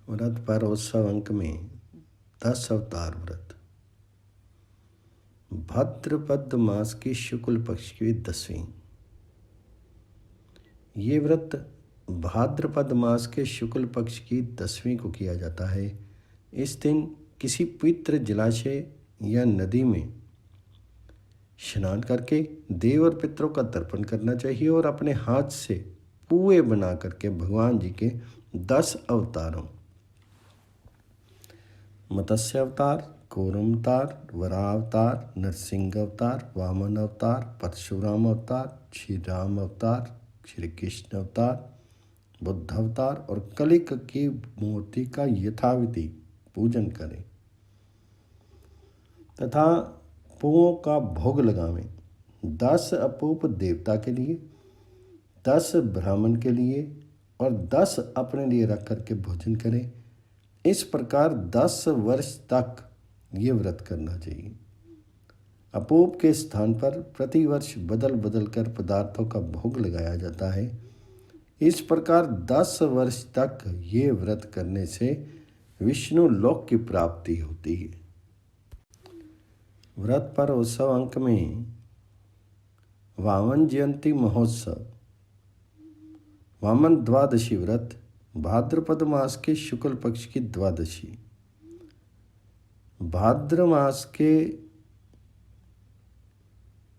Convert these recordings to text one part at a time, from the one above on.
व्रत पर उत्सव अंक में 10 अवतार व्रत। भाद्रपद मास की शुक्ल पक्ष की 10वीं। ये व्रत भाद्रपद मास के शुक्ल पक्ष की 10वीं को किया जाता है। इस दिन किसी पवित्र जलाशय या नदी में स्नान करके देव और पितरों का तर्पण करना चाहिए और अपने हाथ से पुए बना करके भगवान जी के 10 अवतारों मत्स्य अवतार, कूर्म अवतार, वराह अवतार, नरसिंह अवतार, वामन अवतार, परशुराम अवतार, श्री राम अवतार, श्री कृष्ण अवतार, बुद्ध अवतार और कलिक की मूर्ति का यथाविधि पूजन करें तथा पुओं का भोग लगावें। 10 अपूप देवता के लिए, 10 ब्राह्मण के लिए और 10 अपने लिए रख करके भोजन करें। इस प्रकार 10 वर्ष तक ये व्रत करना चाहिए। अपूप के स्थान पर प्रतिवर्ष बदल बदल कर पदार्थों का भोग लगाया जाता है। इस प्रकार 10 वर्ष तक ये व्रत करने से विष्णु लोक की प्राप्ति होती है। व्रत पर उत्सव अंक में वामन जयंती महोत्सव। वामन द्वादशी व्रत भाद्रपद मास के शुक्ल पक्ष की द्वादशी। भाद्र मास के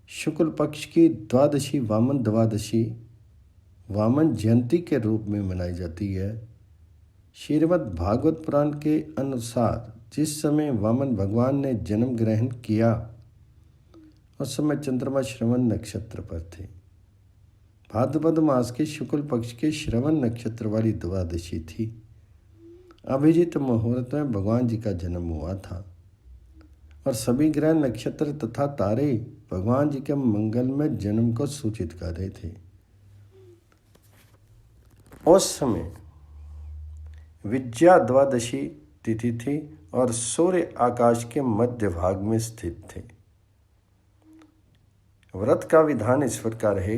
शुक्ल पक्ष की द्वादशी वामन द्वादशी वामन जयंती के रूप में मनाई जाती है। श्रीमद् भागवत पुराण के अनुसार जिस समय वामन भगवान ने जन्म ग्रहण किया उस समय चंद्रमा श्रवण नक्षत्र पर थे। भाद्रपद मास के शुक्ल पक्ष के श्रवण नक्षत्र वाली द्वादशी थी। अभिजीत मुहूर्त में भगवान जी का जन्म हुआ था और सभी ग्रह, नक्षत्र तथा तारे भगवान जी के मंगल में जन्म को सूचित कर रहे थे। उस समय विद्या द्वादशी तिथि थी और सूर्य आकाश के मध्य भाग में स्थित थे। व्रत का विधान इस प्रकार है।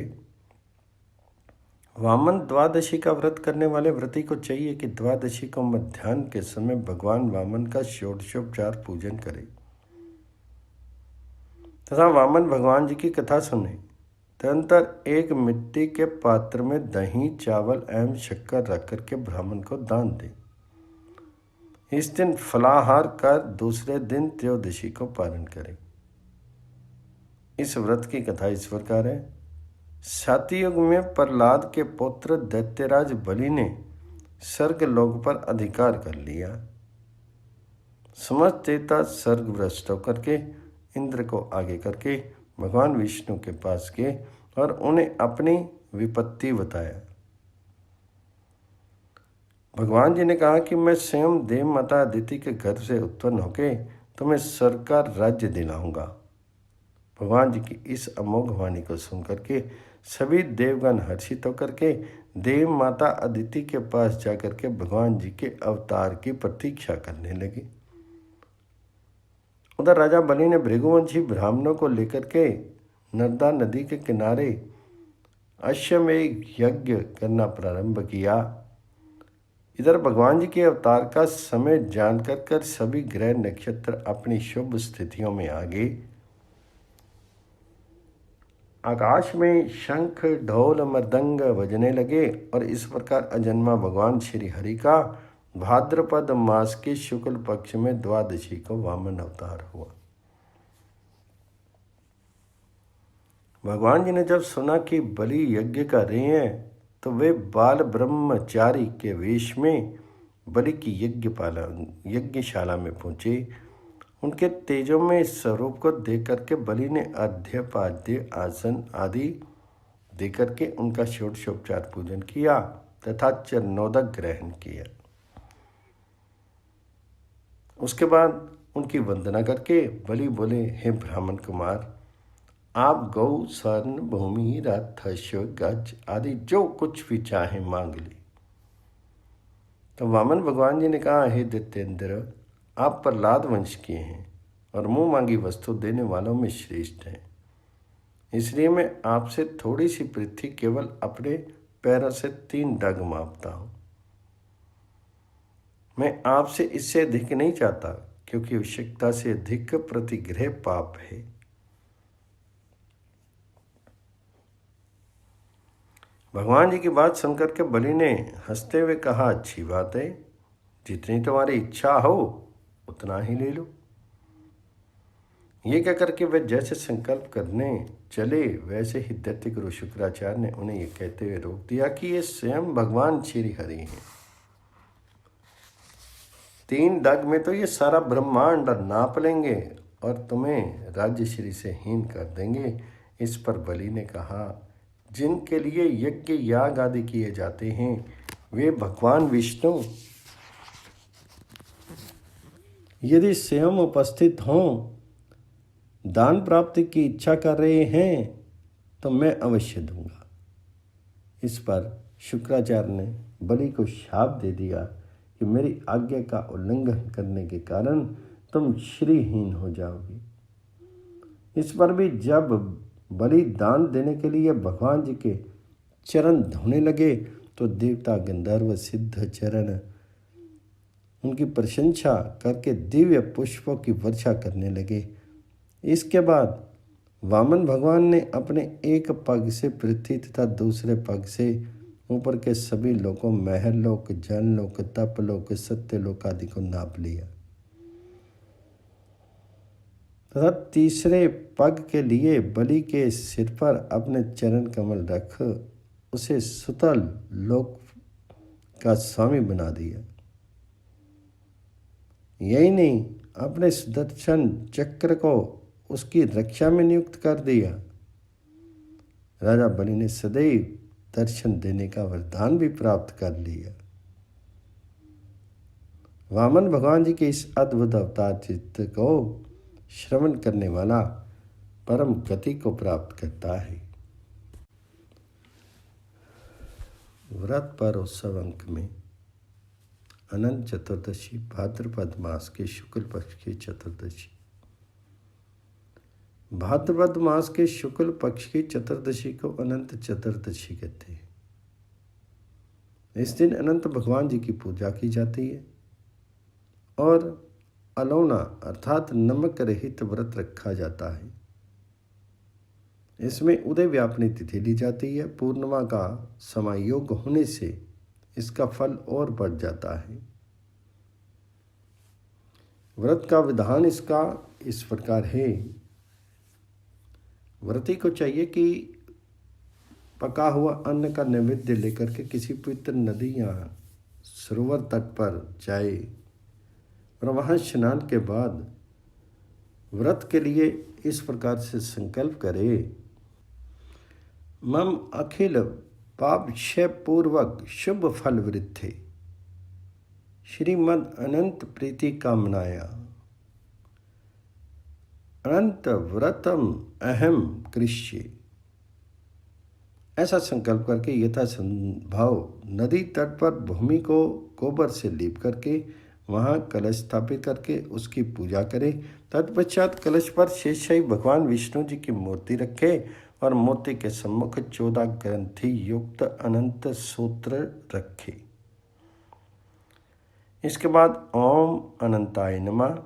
वामन द्वादशी का व्रत करने वाले व्रती को चाहिए कि द्वादशी को मध्याह्न के समय भगवान वामन का षोडशोपचार पूजन करे तथा वामन भगवान जी की कथा सुने। तदनंतर एक मिट्टी के पात्र में दही, चावल एवं शक्कर रख करके ब्राह्मण को दान दे। इस दिन फलाहार कर दूसरे दिन त्रयोदशी को पारण करें। इस व्रत की कथा इस प्रकार है। सतयुग में प्रहलाद के पुत्र दैत्यराज बलि ने स्वर्ग लोक पर अधिकार कर लिया। समस्त देवता स्वर्ग भ्रष्ट होकर के इंद्र को आगे करके भगवान विष्णु के पास गए और उन्हें अपनी विपत्ति बताया। भगवान जी ने कहा कि मैं स्वयं देव माता अदिति के घर से उत्पन्न होके तुम्हें स्वर्ग का राज्य दिलाऊंगा। भगवान जी की इस अमोघ वाणी को सुनकर के सभी देवगण हर्षित होकर के देव माता अदिति के पास जाकर के भगवान जी के अवतार की प्रतीक्षा करने लगे। उधर राजा बलि ने भृगुवंशी ब्राह्मणों को लेकर के नर्मदा नदी के किनारे अश्वमेध यज्ञ करना प्रारंभ किया। इधर भगवान जी के अवतार का समय जानकर कर सभी ग्रह नक्षत्र अपनी शुभ स्थितियों में आ गए। आकाश में शंख, ढोल, मृदंग बजने लगे और इस प्रकार अजन्मा भगवान श्री हरि का भाद्रपद मास के शुक्ल पक्ष में द्वादशी को वामन अवतार हुआ। भगवान जी ने जब सुना कि बलि यज्ञ कर रहे हैं तो वे बाल ब्रह्मचारी के वेश में बलि की यज्ञशाला में पहुंचे। उनके तेजों में स्वरूप को देख करके बलि ने अर्घ्य, पाद्य, आसन आदि देकर के उनका षोडशोपचार पूजन किया तथा चरणोदक ग्रहण किया। उसके बाद उनकी वंदना करके बलि बोले, हे ब्राह्मण कुमार, आप गौ, स्वर्ण, भूमि, रथ, अश्व, गज आदि जो कुछ भी चाहे मांग ले। तो वामन भगवान जी ने कहा, हे दैत्येंद्र, आप प्रहलाद वंश के हैं और मुंह मांगी वस्तु देने वालों में श्रेष्ठ हैं। इसलिए मैं आपसे थोड़ी सी पृथ्वी केवल अपने पैरों से 3 डग मापता हूँ। मैं आपसे इससे अधिक नहीं चाहता, क्योंकि आवश्यकता से अधिक प्रतिग्रह पाप है। भगवान जी की बात सुनकर के बलि ने हंसते हुए कहा, अच्छी बात है, जितनी तुम्हारी इच्छा हो उतना ही ले लो। ये कहकर के वे जैसे संकल्प करने चले, वैसे ही दैत्य गुरु शुक्राचार्य ने उन्हें ये कहते हुए रोक दिया कि ये स्वयं भगवान श्री हरि हैं। 3 डग में तो ये सारा ब्रह्मांड नाप लेंगे और तुम्हें राज्यश्री से हीन कर देंगे। इस पर बलि ने कहा, जिनके लिए यज्ञ याग आदि किए जाते हैं वे भगवान विष्णु यदि स्वयं उपस्थित हों, दान प्राप्ति की इच्छा कर रहे हैं, तो मैं अवश्य दूंगा। इस पर शुक्राचार्य ने बलि को शाप दे दिया कि मेरी आज्ञा का उल्लंघन करने के कारण तुम श्रीहीन हो जाओगे। इस पर भी जब बलि दान देने के लिए भगवान जी के चरण धोने लगे, तो देवता गंधर्व सिद्ध चरण उनकी प्रशंसा करके दिव्य पुष्पों की वर्षा करने लगे। इसके बाद वामन भगवान ने अपने एक पग से पृथ्वी तथा दूसरे पग से ऊपर के सभी लोकों, महल लोक, जन लोक, तप लोक, सत्य लोक आदि को नाप लिया तथा तीसरे पग के लिए बलि के सिर पर अपने चरण कमल रख उसे सुतल लोक का स्वामी बना दिया। यही नहीं, अपने सुदर्शन चक्र को उसकी रक्षा में नियुक्त कर दिया। राजा बलि ने सदैव दर्शन देने का वरदान भी प्राप्त कर लिया। वामन भगवान जी के इस अद्भुत अवतार चित्र को श्रवण करने वाला परम गति को प्राप्त करता है। व्रत पर उत्सव अंक में अनंत चतुर्दशी भाद्रपद मास के शुक्ल पक्ष की चतुर्दशी। भाद्रपद मास के शुक्ल पक्ष की चतुर्दशी को अनंत चतुर्दशी कहते हैं। इस दिन अनंत भगवान जी की पूजा की जाती है और अलौना अर्थात नमक रहित व्रत रखा जाता है। इसमें उदय व्यापनी तिथि ली जाती है। पूर्णिमा का समायोग होने से इसका फल और बढ़ जाता है। व्रत का विधान इसका इस प्रकार है। व्रती को चाहिए कि पका हुआ अन्न का नैवेद्य लेकर के किसी पवित्र नदी या सरोवर तट पर जाए और वहाँ स्नान के बाद व्रत के लिए इस प्रकार से संकल्प करे, मम अखिल पाप क्षय पूर्वक शुभ फल वृद्धि श्रीमद अनंत प्रीति कामनाया अनंत व्रतम अहम कृष्य। ऐसा संकल्प करके यथा संभव नदी तट पर भूमि को गोबर से लीप करके वहाँ कलश स्थापित करके उसकी पूजा करें। तत्पश्चात कलश पर शेषशाही भगवान विष्णु जी की मूर्ति रखे और मूर्ति के सम्मुख 14 ग्रंथि युक्त अनंत सूत्र रखे। इसके बाद ओम अनंताय नमः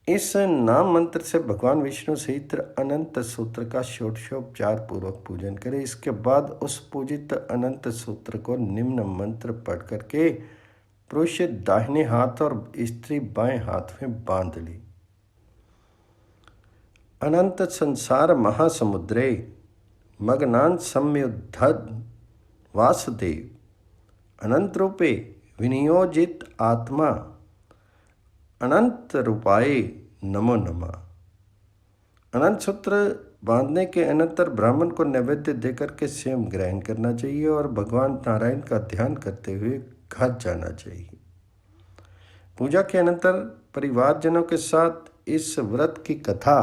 इस नाम मंत्र से भगवान विष्णु सहित अनंत सूत्र का षोडशोपचार पूर्वक पूजन करें। इसके बाद उस पूजित अनंत सूत्र को निम्न मंत्र पढ़ करके पुरुष दाहिने हाथ और स्त्री बाएं हाथ में बांध ली। अनंत संसार महासमुद्रे मग्नान सम्युद्धत वासुदेव अनंत रूपे विनियोजित आत्मा अनंत रूपाए नमो नमः। अनंत सूत्र बांधने के अनंतर ब्राह्मण को नैवेद्य देकर के स्वयं ग्रहण करना चाहिए और भगवान नारायण का ध्यान करते हुए घर जाना चाहिए। पूजा के अनंतर परिवारजनों के साथ इस व्रत की कथा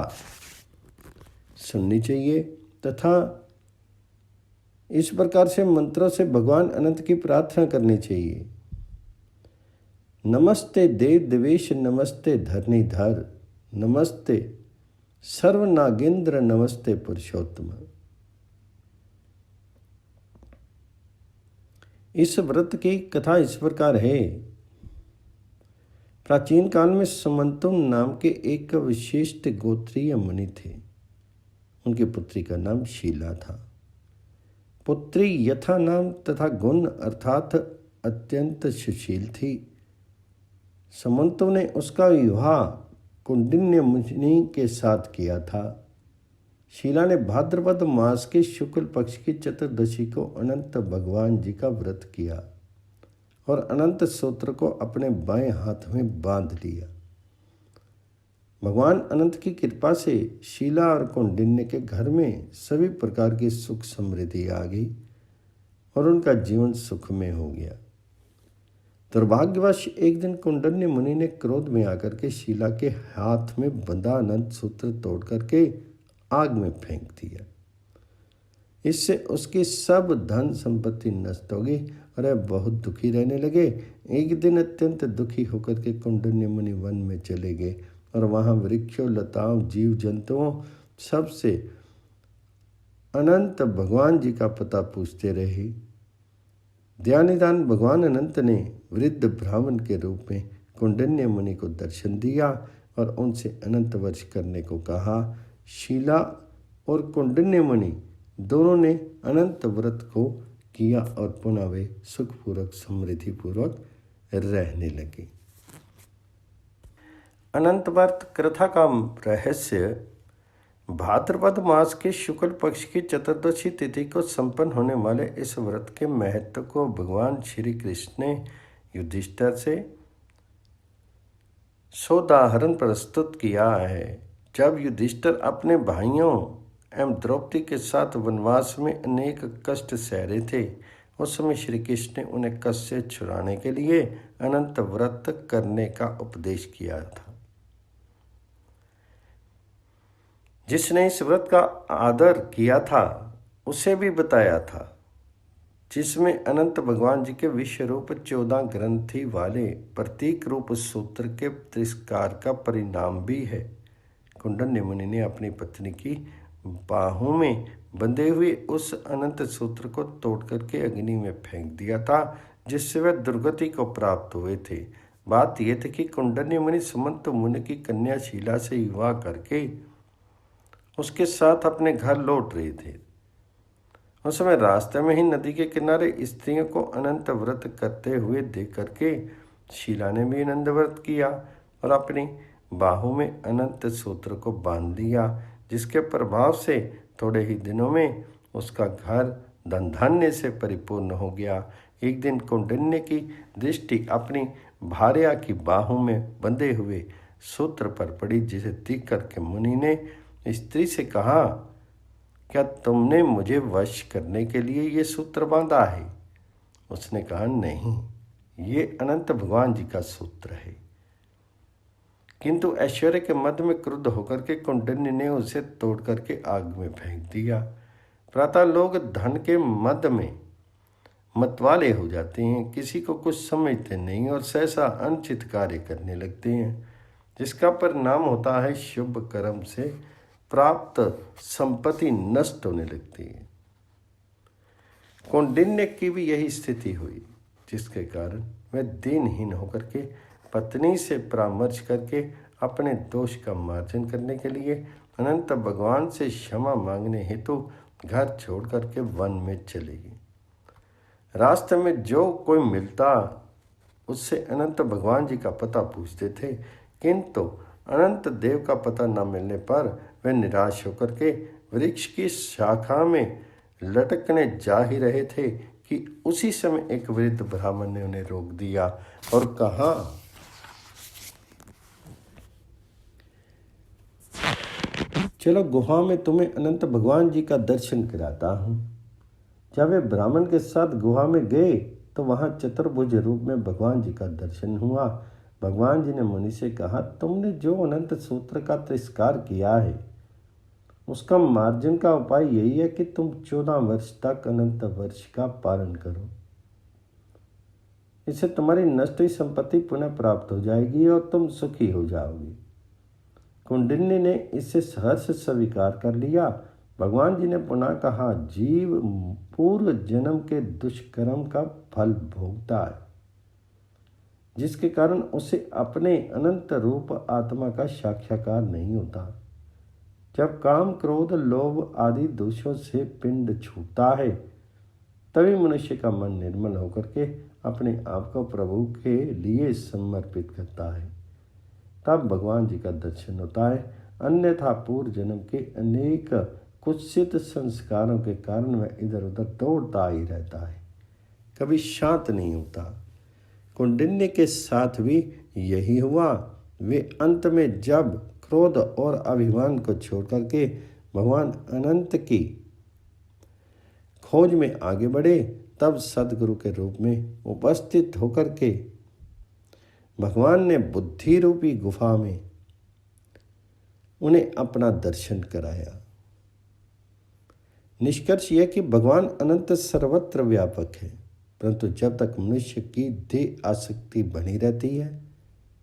सुननी चाहिए तथा इस प्रकार से मंत्रों से भगवान अनंत की प्रार्थना करनी चाहिए। नमस्ते देव देवेश, नमस्ते धरणीधर, नमस्ते सर्वनागेंद्र, नमस्ते पुरुषोत्तम। इस व्रत की कथा इस प्रकार है। प्राचीन काल में सुमंतुम नाम के एक विशिष्ट गोत्रीय मुनि थे। उनकी पुत्री का नाम शीला था। पुत्री यथा नाम तथा गुण अर्थात अत्यंत सुशील थी। सुमंतु ने उसका विवाह कौंडिन्य मुनि के साथ किया था। शीला ने भाद्रपद मास के शुक्ल पक्ष की चतुर्दशी को अनंत भगवान जी का व्रत किया और अनंत सूत्र को अपने बाएं हाथ में बांध लिया। भगवान अनंत की कृपा से शीला और कौंडिन्य के घर में सभी प्रकार की सुख समृद्धि आ गई और उनका जीवन सुखमय हो गया। दुर्भाग्यवश एक दिन कौंडिन्य मुनि ने क्रोध में आकर के शीला के हाथ में बंधा अनंत सूत्र तोड़ करके आग में फेंक दिया। इससे उसकी सब धन संपत्ति नष्ट हो गई और वह बहुत दुखी रहने लगे। एक दिन अत्यंत दुखी होकर के कौंडिन्य मुनि वन में चले गए और वहाँ वृक्षों, लताओं, जीव जंतुओं सबसे अनंत भगवान जी का पता पूछते रहे। ध्यानिदान भगवान अनंत ने वृद्ध ब्राह्मण के रूप में कौंडिन्य मुनि को दर्शन दिया और उनसे अनंत वर्ष करने को कहा। शीला और कौंडिन्य मुनि दोनों ने अनंत व्रत को किया और पुनः वे सुखपूर्वक समृद्धिपूर्वक रहने लगे। अनंत व्रत कथा का रहस्य भाद्रपद मास के शुक्ल पक्ष की चतुर्दशी तिथि को संपन्न होने वाले इस व्रत के महत्व को भगवान श्री कृष्ण ने युधिष्ठिर से सोदाहरण प्रस्तुत किया है। जब युधिष्ठिर अपने भाइयों एवं द्रौपदी के साथ वनवास में अनेक कष्ट सह रहे थे, उस समय श्री कृष्ण ने उन्हें कष्ट से छुड़ाने के लिए अनंत व्रत करने का उपदेश किया था। जिसने इस व्रत का आदर किया था उसे भी बताया था, जिसमें अनंत भगवान जी के विश्व रूप 14 ग्रंथि वाले प्रतीक रूप सूत्र के तिरस्कार का परिणाम भी है। कौंडिन्य मुनि ने अपनी पत्नी की बाहों में बंधे हुए उस अनंत सूत्र को तोड़ करके अग्नि में फेंक दिया था, जिससे वह दुर्गति को प्राप्त हुए थे। बात यह थी कि कौंडिन्य मुनि सुमंतु मुनि की कन्या शीला से विवाह करके उसके साथ अपने घर लौट रहे थे। उस समय रास्ते में ही नदी के किनारे स्त्रियों को अनंत व्रत करते हुए देख करके शीला ने भी अनंत व्रत किया और अपनी बाहों में अनंत सूत्र को बांध दिया, जिसके प्रभाव से थोड़े ही दिनों में उसका घर धन धान्य से परिपूर्ण हो गया। एक दिन कौंडिन्य की दृष्टि अपनी भार्या की बाहों में बंधे हुए सूत्र पर पड़ी, जिसे देख करके मुनि ने स्त्री से कहा, क्या तुमने मुझे वश करने के लिए ये सूत्र बांधा है? उसने कहा, नहीं, ये अनंत भगवान जी का सूत्र है। किंतु ऐश्वर्य के मध्य में क्रुद्ध होकर के कौंडिन्य ने उसे तोड़ करके आग में फेंक दिया। प्रातः लोग धन के मद में मतवाले हो जाते हैं, किसी को कुछ समझते नहीं और सहसा अनुचित कार्य करने लगते हैं, जिसका परिणाम होता है शुभ कर्म से प्राप्त संपत्ति नष्ट होने लगती है। कौंडिन्य की भी यही स्थिति हुई, जिसके कारण वह दीनहीन होकर के पत्नी से परामर्श करके अपने दोष का मार्जन करने के लिए अनंत भगवान से क्षमा मांगने हेतु घर छोड़ करके वन में चली गई। रास्ते में जो कोई मिलता उससे अनंत भगवान जी का पता पूछते थे, किंतु अनंत देव का पता न मिलने पर वे निराश होकर के वृक्ष की शाखा में लटकने जा ही रहे थे कि उसी समय एक वृद्ध ब्राह्मण ने उन्हें रोक दिया और कहा, चलो गुहा में तुम्हें अनंत भगवान जी का दर्शन कराता हूँ। जब वे ब्राह्मण के साथ गुहा में गए तो वहाँ चतुर्भुज रूप में भगवान जी का दर्शन हुआ। भगवान जी ने मुनि से कहा, तुमने जो अनंत सूत्र का तिरस्कार किया है उसका मार्जन का उपाय यही है कि तुम 14 वर्ष तक अनंत वर्ष का पालन करो। इससे तुम्हारी नष्ट हुई संपत्ति पुनः प्राप्त हो जाएगी और तुम सुखी हो जाओगे। कौंडिन्य ने इसे सहर्ष स्वीकार कर लिया। भगवान जी ने पुनः कहा, जीव पूर्व जन्म के दुष्कर्म का फल भोगता है, जिसके कारण उसे अपने अनंत रूप आत्मा का साक्षात्कार नहीं होता। जब काम, क्रोध, लोभ आदि दोषों से पिंड छूटता है, तभी मनुष्य का मन निर्मल होकर के अपने आप को प्रभु के लिए समर्पित करता है। तब भगवान जी का दर्शन होता है। अन्यथा पूर्व जन्म के अनेक कुत्सित संस्कारों के कारण वह इधर उधर दौड़ता ही रहता है, कभी शांत नहीं होता। कौंडिन्य के साथ भी यही हुआ। वे अंत में जब क्रोध और अभिमान को छोड़ करके भगवान अनंत की खोज में आगे बढ़े, तब सदगुरु के रूप में उपस्थित होकर के भगवान ने बुद्धि रूपी गुफा में उन्हें अपना दर्शन कराया। निष्कर्ष यह कि भगवान अनंत सर्वत्र व्यापक है, परंतु जब तक मनुष्य की देह आसक्ति बनी रहती है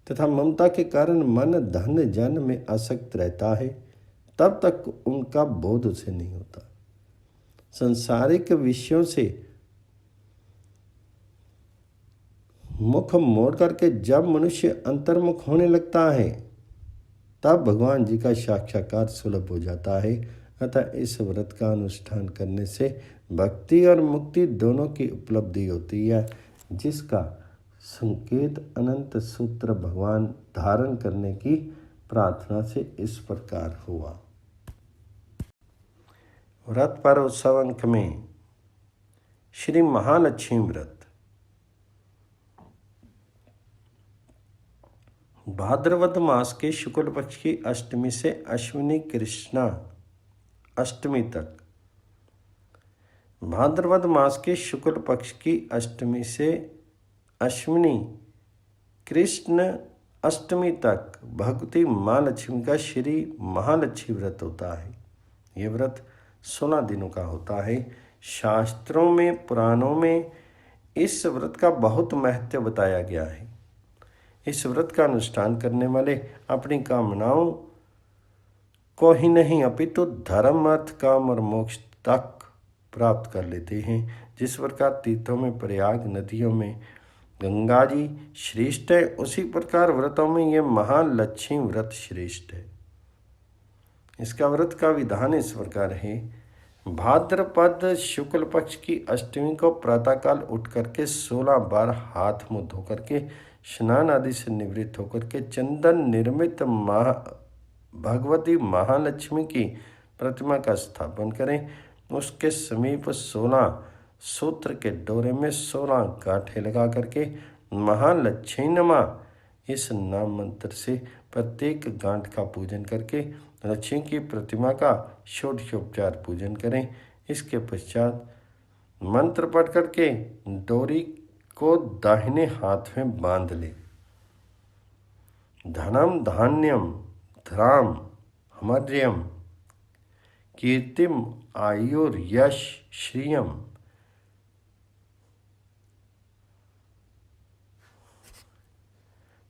तथा ममता के कारण मन धन जन में आसक्त रहता है, तब तक उनका बोध उसे नहीं होता। सांसारिक विषयों से मुख मोड़ करके जब मनुष्य अंतर्मुख होने लगता है, तब भगवान जी का साक्षात्कार सुलभ हो जाता है। अतः इस व्रत का अनुष्ठान करने से भक्ति और मुक्ति दोनों की उपलब्धि होती है, जिसका संकेत अनंत सूत्र भगवान धारण करने की प्रार्थना से इस प्रकार हुआ। व्रत पर उत्सव अंक में श्री महालक्ष्मी व्रत भाद्रपद मास के शुक्ल पक्ष की अष्टमी से अश्विनी कृष्णा अष्टमी तक। भाद्रपद मास के शुक्ल पक्ष की अष्टमी से अश्विनी कृष्ण अष्टमी तक भगवती माँ लक्ष्मी का श्री महालक्ष्मी व्रत होता है। ये व्रत 16 दिनों का होता है। शास्त्रों में, पुराणों में इस व्रत का बहुत महत्व बताया गया है। इस व्रत का अनुष्ठान करने वाले अपनी कामनाओं को ही नहीं अपितु धर्म, अर्थ, काम और मोक्ष तक प्राप्त कर लेते हैं। जिस प्रकार तीर्थों में प्रयाग, नदियों में गंगा जी श्रेष्ठ है, उसी प्रकार व्रतों में यह महालक्ष्मी व्रत श्रेष्ठ है। इसका व्रत का विधान इस प्रकार है। भाद्रपद शुक्ल पक्ष की अष्टमी को प्रातःकाल उठ करके 16 बार हाथ मुँह धो करके स्नान आदि से निवृत्त होकर के चंदन निर्मित भगवती महालक्ष्मी की प्रतिमा का स्थापन करें। उसके समीप 16 सूत्र के डोरे में 16 गांठें लगा करके महालक्ष्मी नमः इस नाम मंत्र से प्रत्येक गांठ का पूजन करके लक्ष्मी की प्रतिमा का षोडशोपचार पूजन करें। इसके पश्चात मंत्र पढ़ करके डोरी को दाहिने हाथ में बांध ले। धनम धान्यम धराम हमर्यम कीर्तिम आयुर्यश श्रियम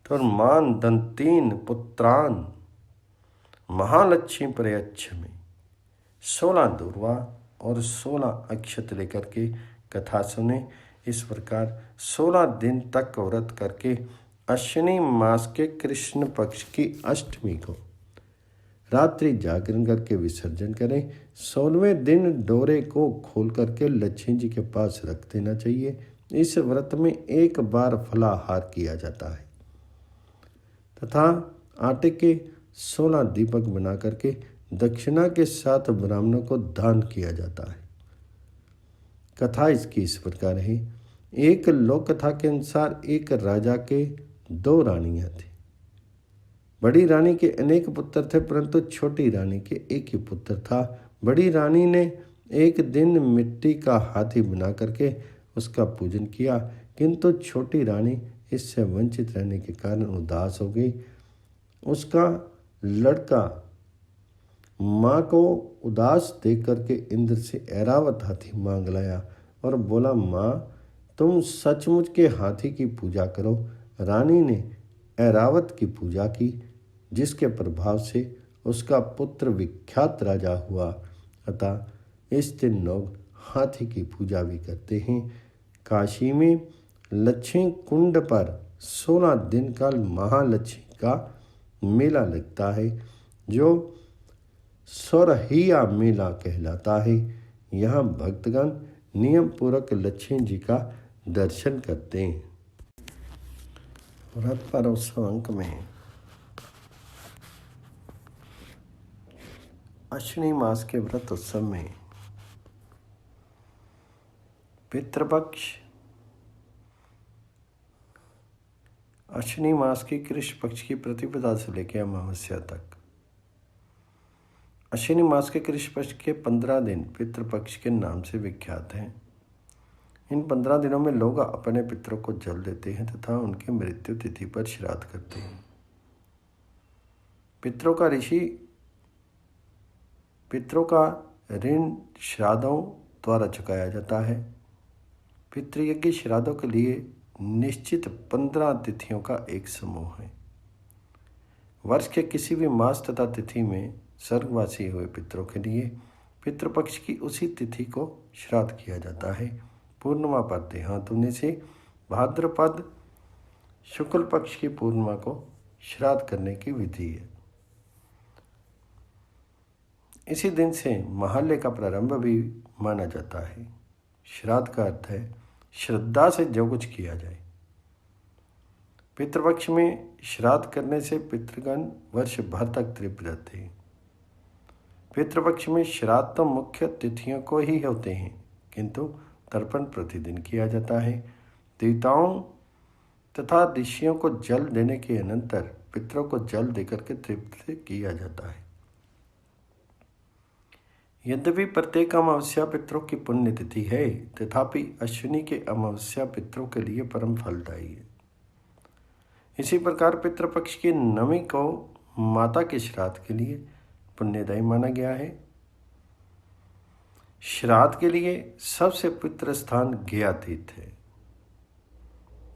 तुर्मान दंतीन पुत्रान महालक्ष्मी प्रयच्छ में 16 दूर्वा और 16 अक्षत लेकर के कथा सुने। इस प्रकार 16 दिन तक व्रत करके अश्विनी मास के कृष्ण पक्ष की अष्टमी को रात्रि जागरण करके विसर्जन करें। 16वें दिन डोरे को खोल करके लक्ष्मी जी के पास रख देना चाहिए। इस व्रत में एक बार फलाहार किया जाता है तथा आटे के 16 दीपक बना करके दक्षिणा के साथ ब्राह्मणों को दान किया जाता है। कथा इसकी इस प्रकार है। एक लोक कथा के अनुसार एक राजा के 2 रानियां थी। बड़ी रानी के अनेक पुत्र थे, परंतु छोटी रानी के एक ही पुत्र था। बड़ी रानी ने एक दिन मिट्टी का हाथी बना करके उसका पूजन किया, किंतु छोटी रानी इससे वंचित रहने के कारण उदास हो गई। उसका लड़का माँ को उदास देख करके इंद्र से ऐरावत हाथी मांग लाया और बोला, माँ तुम सचमुच के हाथी की पूजा करो। रानी ने ऐरावत की पूजा की, जिसके प्रभाव से उसका पुत्र विख्यात राजा हुआ। अतः इस दिन लोग हाथी की पूजा भी करते हैं। काशी में लक्ष्मी कुंड पर 16 दिन का महालक्ष्मी का मेला लगता है, जो सौरहिया मेला कहलाता है। यहाँ भक्तगण नियम पूर्वक लक्ष्मी जी का दर्शन करते हैं। व्रत पर्व अंक में अश्विनी मास के व्रत उत्सव में पितृपक्ष अश्विनी मास की कृष्ण पक्ष की प्रतिपदा से लेकर अमावस्या तक। अश्विनी मास के कृष्ण पक्ष के 15 दिन पितृपक्ष के नाम से विख्यात हैं। इन 15 दिनों में लोग अपने पितरों को जल देते हैं तथा उनकी मृत्यु तिथि पर श्राद्ध करते हैं। पितरों का ऋण श्राद्धों द्वारा चुकाया जाता है। पितृयज्ञ श्राद्धों के लिए निश्चित 15 तिथियों का एक समूह है। वर्ष के किसी भी मास तथा तिथि में स्वर्गवासी हुए पितरों के लिए पितृपक्ष की उसी तिथि को श्राद्ध किया जाता है। पूर्णिमा पर देहांत होने से भाद्रपद शुक्ल पक्ष की पूर्णिमा को श्राद्ध करने की विधि है। इसी दिन से महालय का प्रारंभ भी माना जाता है। श्राद्ध का अर्थ है श्रद्धा से जो कुछ किया जाए। पितृपक्ष में श्राद्ध करने से पितृगण वर्ष भर तक तृप्त रहते हैं। पितृपक्ष में श्राद्ध तो मुख्य तिथियों को ही होते हैं, किंतु तर्पण प्रतिदिन किया जाता है। देवताओं तथा ऋषियों को जल देने के अनंतर पितरों को जल देकर के तृप्त किया जाता है। यद्यपि प्रत्येक अमावस्या पितरों की पुण्यतिथि है, तथापि अश्विनी के अमावस्या पितरों के लिए परम फलदायी है। इसी प्रकार पितृपक्ष की नवमी को माता के श्राद्ध के लिए पुण्यदायी माना गया है। श्राद्ध के लिए सबसे पवित्र स्थान गया तीर्थ है।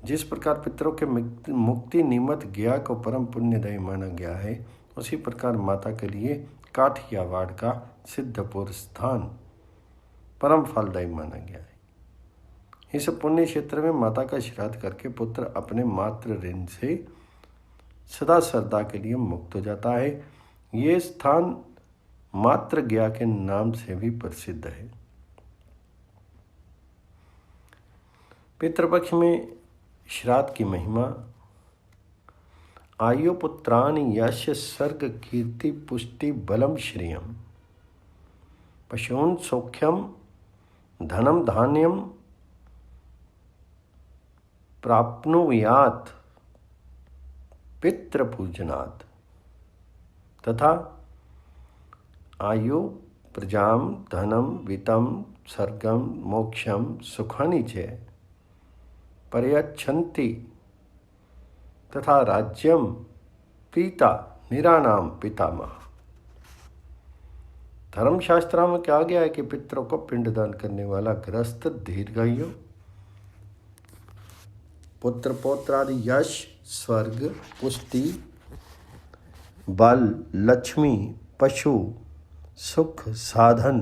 जिस प्रकार पितरों के मुक्ति निमित्त गया को परम पुण्यदायी माना गया है, उसी प्रकार माता के लिए काठियावाड़ का सिद्धपुर स्थान परम फलदायी माना गया है। इस पुण्य क्षेत्र में माता का श्राद्ध करके पुत्र अपने मातृ ऋण से सदा सर्वदा के लिए मुक्त हो जाता है। ये स्थान मातृ गया के नाम से भी प्रसिद्ध है। पितृपक्ष में श्राद्ध की महिमा। आयु पुत्राणि यश सर्ग कीर्ति पुष्टि बलम श्रियम पशून सौख्यम धनम धान्यम प्राप्नुयात् पितृपूजनात् तथा आयु प्रजाम धनम वित्तम सर्गम मोक्षम सुखानि च पर्यच्छन्ति तथा राज्यम पीता निरानाम पितामह। धर्मशास्त्रों में कहा गया है कि पितरों को पिंडदान करने वाला गृहस्थ दीर्घायु, पुत्र पौत्र आदि यश स्वर्ग पुष्टि बल लक्ष्मी पशु सुख साधन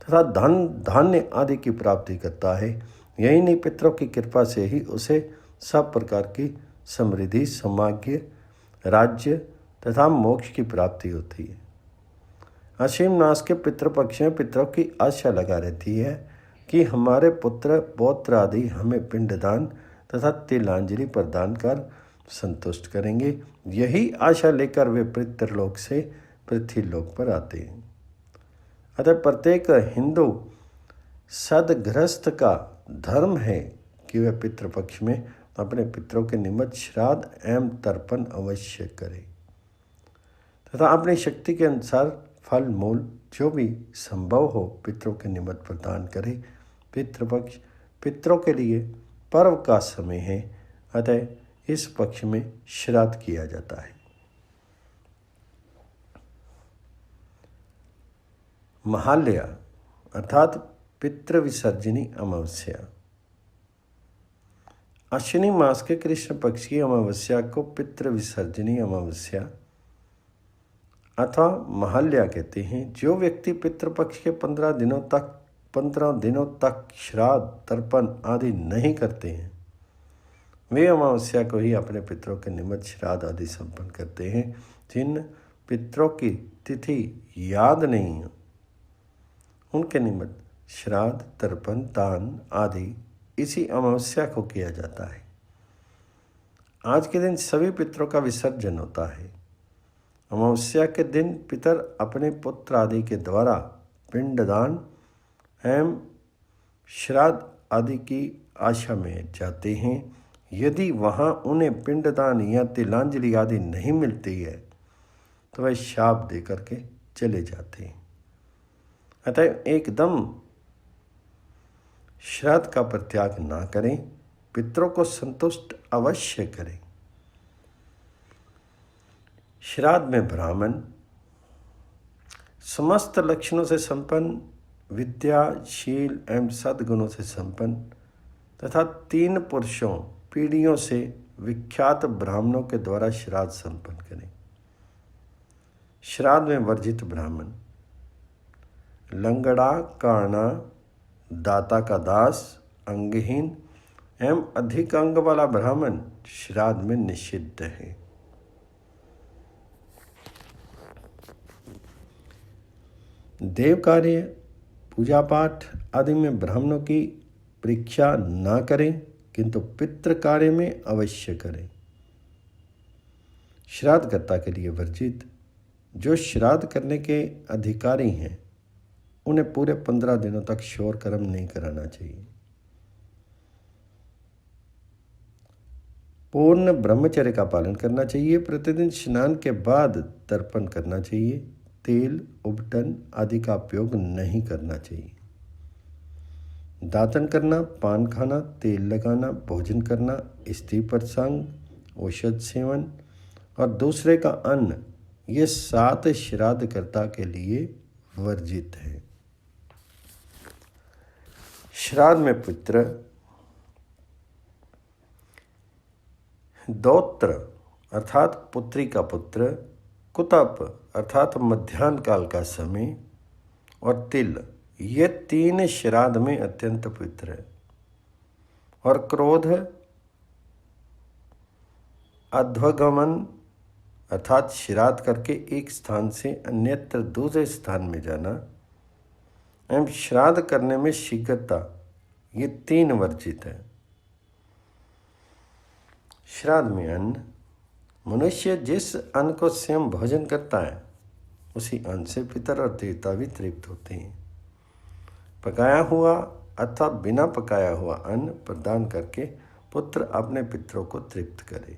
तथा धन धान्य आदि की प्राप्ति करता है। यही नहीं, पितरों की कृपा से ही उसे सब प्रकार की समृद्धि सौभाग्य राज्य तथा मोक्ष की प्राप्ति होती है। असीम नाश के पितृपक्ष में पितरों की आशा लगा रहती है कि हमारे पुत्र पौत्र आदि हमें पिंडदान तथा तिलांजलि प्रदान कर संतुष्ट करेंगे। यही आशा लेकर वे पितृलोक से पृथ्वीलोक पर आते हैं। अतः प्रत्येक हिंदू सदगृहस्थ का धर्म है कि वह पितृपक्ष में अपने पितरों के निमित्त श्राद्ध एवं तर्पण अवश्य करे तथा अपनी शक्ति के अनुसार फल मूल जो भी संभव हो पितरों के निमित्त प्रदान करे। पितृपक्ष पितरों के लिए पर्व का समय है, अतः इस पक्ष में श्राद्ध किया जाता है। महालया अर्थात पितृविसर्जनी अमावस्या। अश्विनी मास के कृष्ण पक्ष की अमावस्या को पितृविसर्जनी अमावस्या अथवा महाल्या कहते हैं। जो व्यक्ति पितृपक्ष के 15 दिनों तक श्राद्ध तर्पण आदि नहीं करते हैं, वे अमावस्या को ही अपने पितरों के निमित्त श्राद्ध आदि संपन्न करते हैं। जिन पितरों की तिथि याद नहीं है, उनके निमित्त श्राद्ध तर्पण दान आदि इसी अमावस्या को किया जाता है। आज के दिन सभी पितरों का विसर्जन होता है। अमावस्या के दिन पितर अपने पुत्र आदि के द्वारा पिंडदान एवं श्राद्ध आदि की आशा में जाते हैं। यदि वहाँ उन्हें पिंडदान या तिलांजलि आदि नहीं मिलती है तो वह शाप दे करके चले जाते हैं। अतः एकदम श्राद्ध का परित्याग ना करें, पितरों को संतुष्ट अवश्य करें। श्राद्ध में ब्राह्मण समस्त लक्षणों से संपन्न, विद्या शील एवं सद्गुणों से संपन्न तथा 3 पुरुषों पीढ़ियों से विख्यात ब्राह्मणों के द्वारा श्राद्ध संपन्न करें। श्राद्ध में वर्जित ब्राह्मण लंगड़ा, काना, दाता का दास, अंगहीन एवं अधिक अंग वाला ब्राह्मण श्राद्ध में निषिद्ध है। देव कार्य, पूजा पाठ आदि में ब्राह्मणों की परीक्षा ना करें, किंतु पितृ कार्य में अवश्य करें। श्राद्धकर्ता के लिए वर्जित। जो श्राद्ध करने के अधिकारी हैं, उन्हें पूरे 15 दिनों तक शौर कर्म नहीं कराना चाहिए। पूर्ण ब्रह्मचर्य का पालन करना चाहिए। प्रतिदिन स्नान के बाद तर्पण करना चाहिए। तेल, उबटन आदि का उपयोग नहीं करना चाहिए। दातन करना, पान खाना, तेल लगाना, भोजन करना, स्त्री प्रसंग, औषध सेवन और दूसरे का अन्न, ये 7 श्राद्धकर्ता के लिए वर्जित है। श्राद्ध में पुत्र दौत्र अर्थात पुत्री का पुत्र, कुतप अर्थात मध्याह्न काल का समय और तिल, ये 3 श्राद्ध में अत्यंत पवित्र है। और क्रोध, अध्वगमन अर्थात श्राद्ध करके एक स्थान से अन्यत्र दूसरे स्थान में जाना एवं श्राद्ध करने में शीघ्रता, ये 3 वर्जित है। श्राद्ध में अन्न, मनुष्य जिस अन्न को स्वयं भोजन करता है उसी अन्न से पितर और देवता भी तृप्त होते हैं। पकाया हुआ अथवा बिना पकाया हुआ अन्न प्रदान करके पुत्र अपने पितरों को तृप्त करे।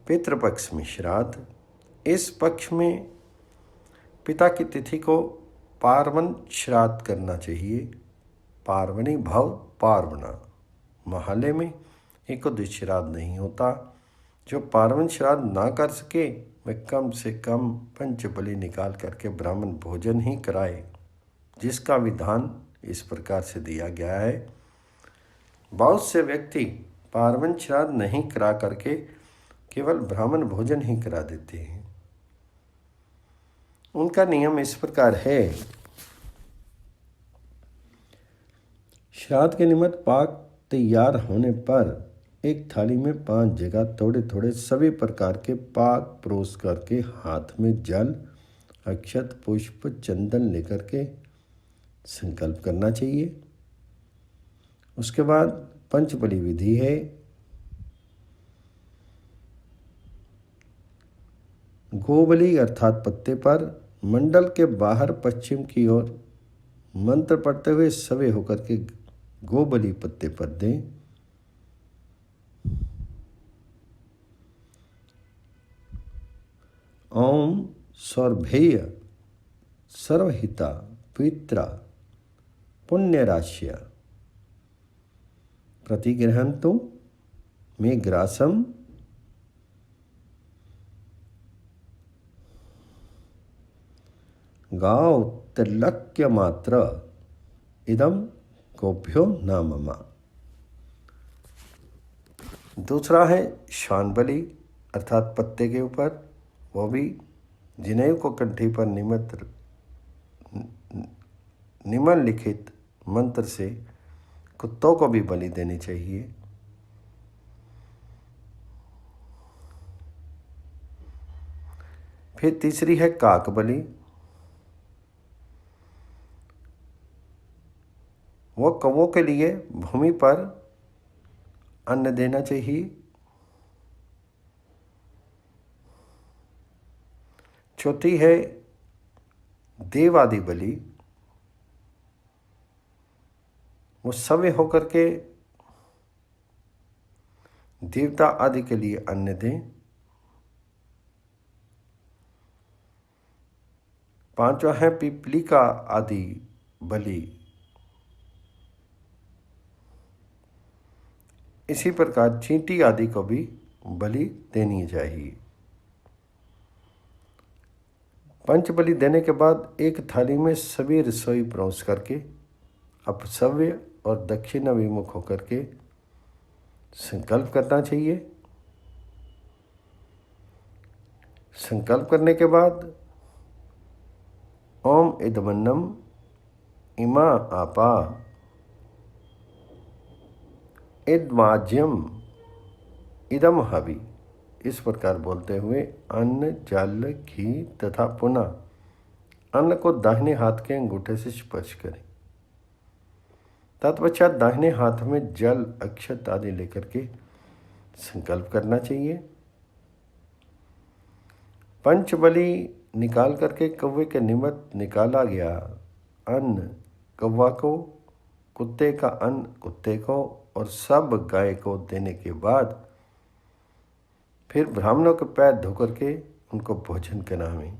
पितृपक्ष में श्राद्ध, इस पक्ष में पिता की तिथि को पार्वन श्राद्ध करना चाहिए। पार्वणी भव पार्वणा, महालय में एकोदश श्राद्ध नहीं होता। जो पार्वन श्राद्ध ना कर सके वह कम से कम पंचबलि निकाल करके ब्राह्मण भोजन ही कराए, जिसका विधान इस प्रकार से दिया गया है। बहुत से व्यक्ति पार्वन श्राद्ध नहीं करा करके केवल ब्राह्मण भोजन ही करा देते हैं। उनका नियम इस प्रकार है। श्राद्ध के निमित्त पाक तैयार होने पर एक थाली में 5 जगह थोड़े थोड़े सभी प्रकार के पाक परोस करके हाथ में जल, अक्षत, पुष्प, चंदन लेकर के संकल्प करना चाहिए। उसके बाद पंचबलि विधि है। गोबली अर्थात पत्ते पर मंडल के बाहर पश्चिम की ओर मंत्र पढ़ते हुए सवे होकर के गोबली पत्ते पर दें। ओम सौरभेय सर्वहिता पवित्रा पुण्यराश्य प्रतिगृहन्तु मे ग्रासम गाव त्रिलक्य मात्र इदम गोभ्यो नाममा। दूसरा है शान बलि अर्थात पत्ते के ऊपर वो भी जनेऊ को कंठी पर निम्नलिखित मंत्र से कुत्तों को भी बलि देनी चाहिए। फिर तीसरी है काक बलि। वो कौवों के लिए भूमि पर अन्न देना चाहिए। चौथी है देवादि बलि। वो सव्य होकर के देवता आदि के लिए अन्न दें। पांचवा है पिपलिका आदि बलि। इसी प्रकार चींटी आदि को भी बलि देनी चाहिए। पंच बलि देने के बाद एक थाली में सभी रसोई परोस करके अपसव्य और दक्षिण अभिमुख होकर के संकल्प करना चाहिए। संकल्प करने के बाद ओम इदमन्नम इमा आपा इदमाज्यम इदम हवि, इस प्रकार बोलते हुए अन्न, जल, घी तथा पुनः अन्न को दाहिने हाथ के अंगूठे से स्पर्श करें। तत्पश्चात दाहिने हाथ में जल, अक्षत आदि लेकर के संकल्प करना चाहिए। पंचबली निकाल करके कौवे के निमित्त निकाला गया अन्न कौवा को, कुत्ते का अन्न कुत्ते को और सब गाय को देने के बाद फिर ब्राह्मणों के पैर धो करके उनको भोजन करावें।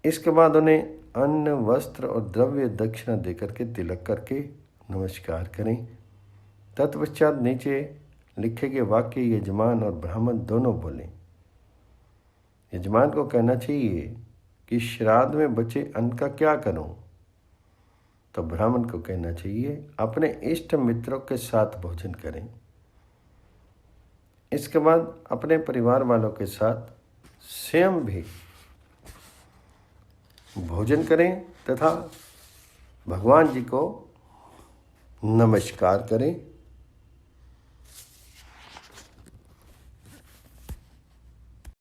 इसके बाद उन्हें अन्न, वस्त्र और द्रव्य दक्षिणा देकर के तिलक करके नमस्कार करें। तत्पश्चात नीचे लिखे गए वाक्य यजमान और ब्राह्मण दोनों बोलें। यजमान को कहना चाहिए कि श्राद्ध में बचे अन्न का क्या करूं, तो ब्राह्मण को कहना चाहिए अपने इष्ट मित्रों के साथ भोजन करें। इसके बाद अपने परिवार वालों के साथ स्वयं भी भोजन करें तथा भगवान जी को नमस्कार करें।